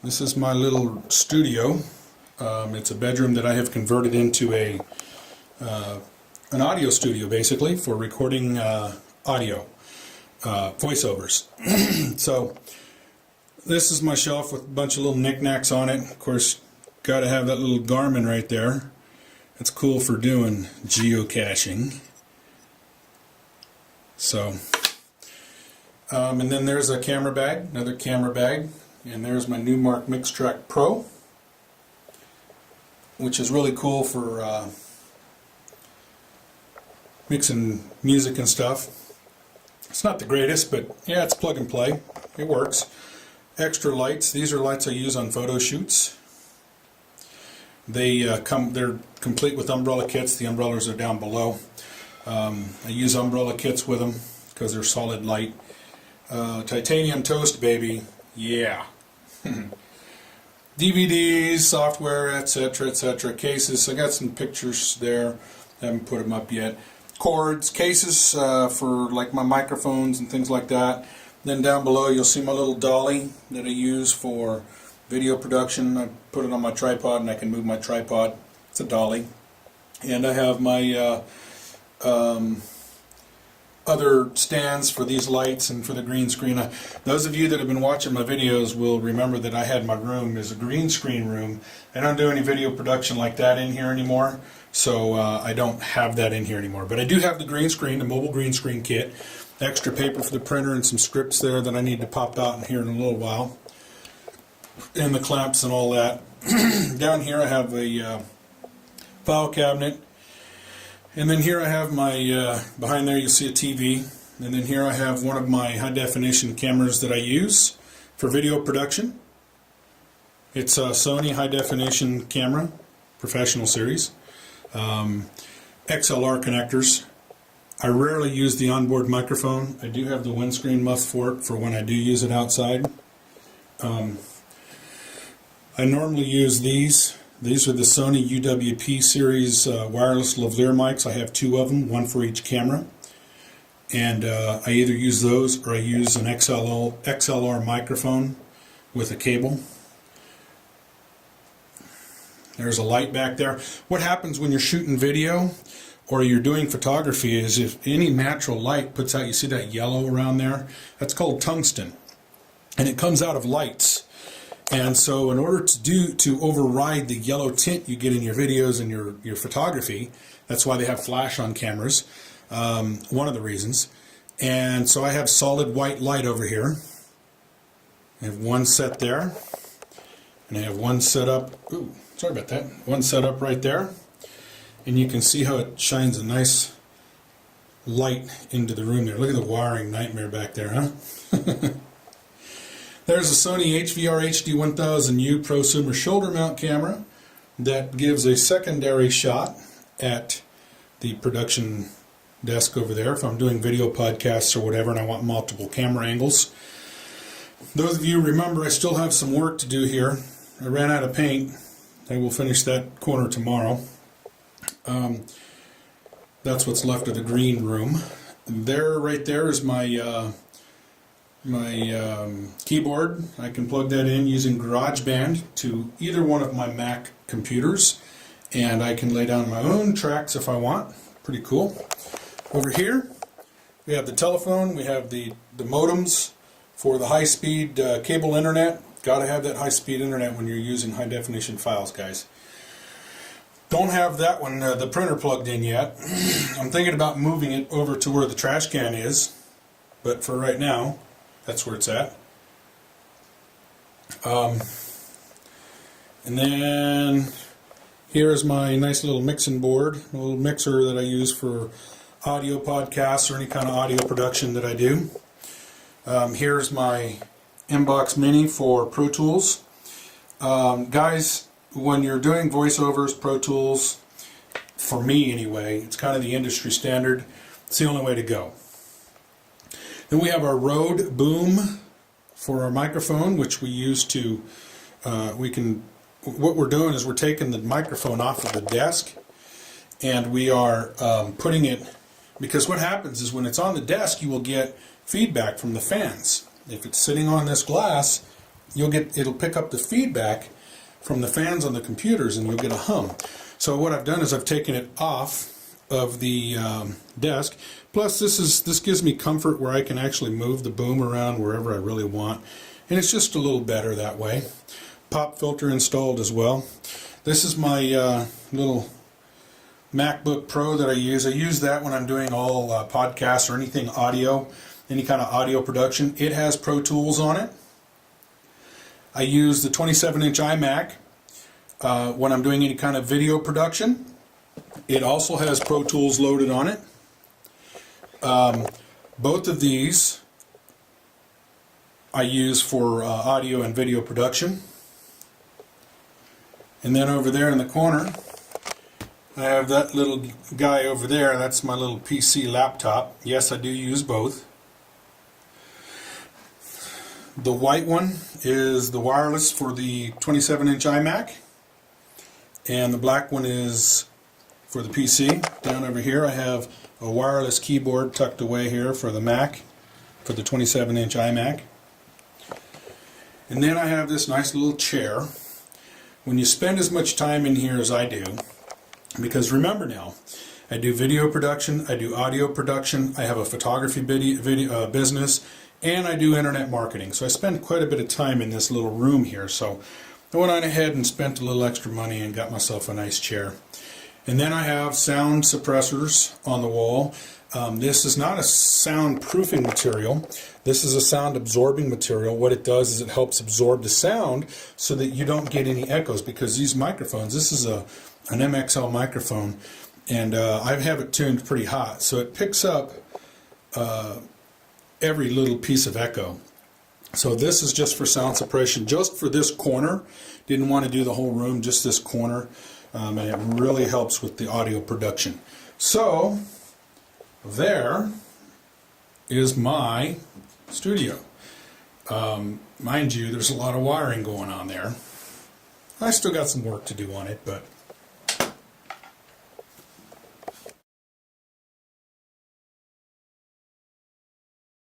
This is my little studio. It's a bedroom that I have converted into an audio studio, basically, for recording audio, voiceovers. So this is my shelf with a bunch of little knickknacks on it. Of course, got to have that little Garmin right there. It's cool for doing geocaching. So, and then there's a camera bag, another camera bag. And there's my Numark MixTrack Pro, which is really cool for mixing music and stuff. It's not the greatest, but yeah, it's plug and play. It works. Extra lights. These are lights I use on photo shoots. They're complete with umbrella kits. The umbrellas are down below. I use umbrella kits with them because they're solid light. Titanium toast, baby. Yeah. DVDs, software, etc., etc. Cases. I got some pictures there. Haven't put them up yet. Cords, cases for like my microphones and things like that. Then down below you'll see my little dolly that I use for video production. I put it on my tripod and I can move my tripod. It's a dolly. And I have my other stands for these lights and for the green screen. Those of you that have been watching my videos will remember that I had my room as a green screen room. I don't do any video production like that in here anymore, so I don't have that in here anymore. But I do have the green screen, the mobile green screen kit, extra paper for the printer and some scripts there that I need to pop out in here in a little while, and the clamps and all that. Down here I have a file cabinet. And then here I have my, behind there you'll see a TV, and then here I have one of my high definition cameras that I use for video production. It's a Sony high definition camera, professional series, XLR connectors. I rarely use the onboard microphone. I do have the windscreen muff for it for when I do use it outside. I normally use these. These are the Sony UWP series wireless lavalier mics. I have two of them, one for each camera. And I either use those or I use an XLR microphone with a cable. There's a light back there. What happens when you're shooting video or you're doing photography is if any natural light puts out, you see that yellow around there? That's called tungsten. And it comes out of lights. And so in order to override the yellow tint you get in your videos and your photography, that's why they have flash on cameras, one of the reasons. And so I have solid white light over here. I have one set there, and I have one set up, ooh, sorry about that, one set up right there. And you can see how it shines a nice light into the room there. Look at the wiring nightmare back there, huh? There's a Sony HVR HD1000U prosumer shoulder mount camera that gives a secondary shot at the production desk over there if I'm doing video podcasts or whatever and I want multiple camera angles. Those of you remember I still have some work to do here. I ran out of paint. I will finish that corner tomorrow. That's what's left of the green room. There, right there is my keyboard. I can plug that in using GarageBand to either one of my Mac computers, and I can lay down my own tracks if I want. Pretty cool. Over here we have the telephone, we have the modems for the high-speed cable internet. Gotta have that high-speed internet when you're using high-definition files, guys. Don't have that one, the printer plugged in yet. I'm thinking about moving it over to where the trash can is, but for right now that's where it's at. And then here's my nice little mixing board, a little mixer that I use for audio podcasts or any kind of audio production that I do. Here's my Inbox Mini for Pro Tools. Guys, when you're doing voiceovers, Pro Tools, for me anyway, it's kind of the industry standard. It's the only way to go. Then we have our Rode Boom for our microphone, which we use to, what we're doing is we're taking the microphone off of the desk and we are putting it, because what happens is when it's on the desk you will get feedback from the fans. If it's sitting on this glass, it'll pick up the feedback from the fans on the computers, and you'll get a hum. So what I've done is I've taken it off of the desk. Plus, this gives me comfort where I can actually move the boom around wherever I really want, and it's just a little better that way. Pop filter installed as well. This is my little MacBook Pro that I use. I use that when I'm doing all podcasts or anything audio, any kind of audio production. It has Pro Tools on it. I use the 27-inch iMac when I'm doing any kind of video production. It also has Pro Tools loaded on it. Both of these I use for audio and video production. And then over there in the corner, I have that little guy over there. That's my little PC laptop. Yes, I do use both. The white one is the wireless for the 27-inch iMac, and the black one is for the PC. Down over here I have a wireless keyboard tucked away here for the Mac, for the 27-inch iMac. And then I have this nice little chair. When you spend as much time in here as I do, because remember now, I do video production, I do audio production, I have a photography video business, and I do internet marketing. So I spend quite a bit of time in this little room here. So I went on ahead and spent a little extra money and got myself a nice chair. And then I have sound suppressors on the wall. This is not a soundproofing material. This is a sound absorbing material. What it does is it helps absorb the sound so that you don't get any echoes, because these microphones, this is an MXL microphone, and I have it tuned pretty hot, so it picks up every little piece of echo. So this is just for sound suppression, just for this corner. Didn't want to do the whole room, just this corner, and it really helps with the audio production. So there is my studio. Mind you, there's a lot of wiring going on there. I still got some work to do on it, but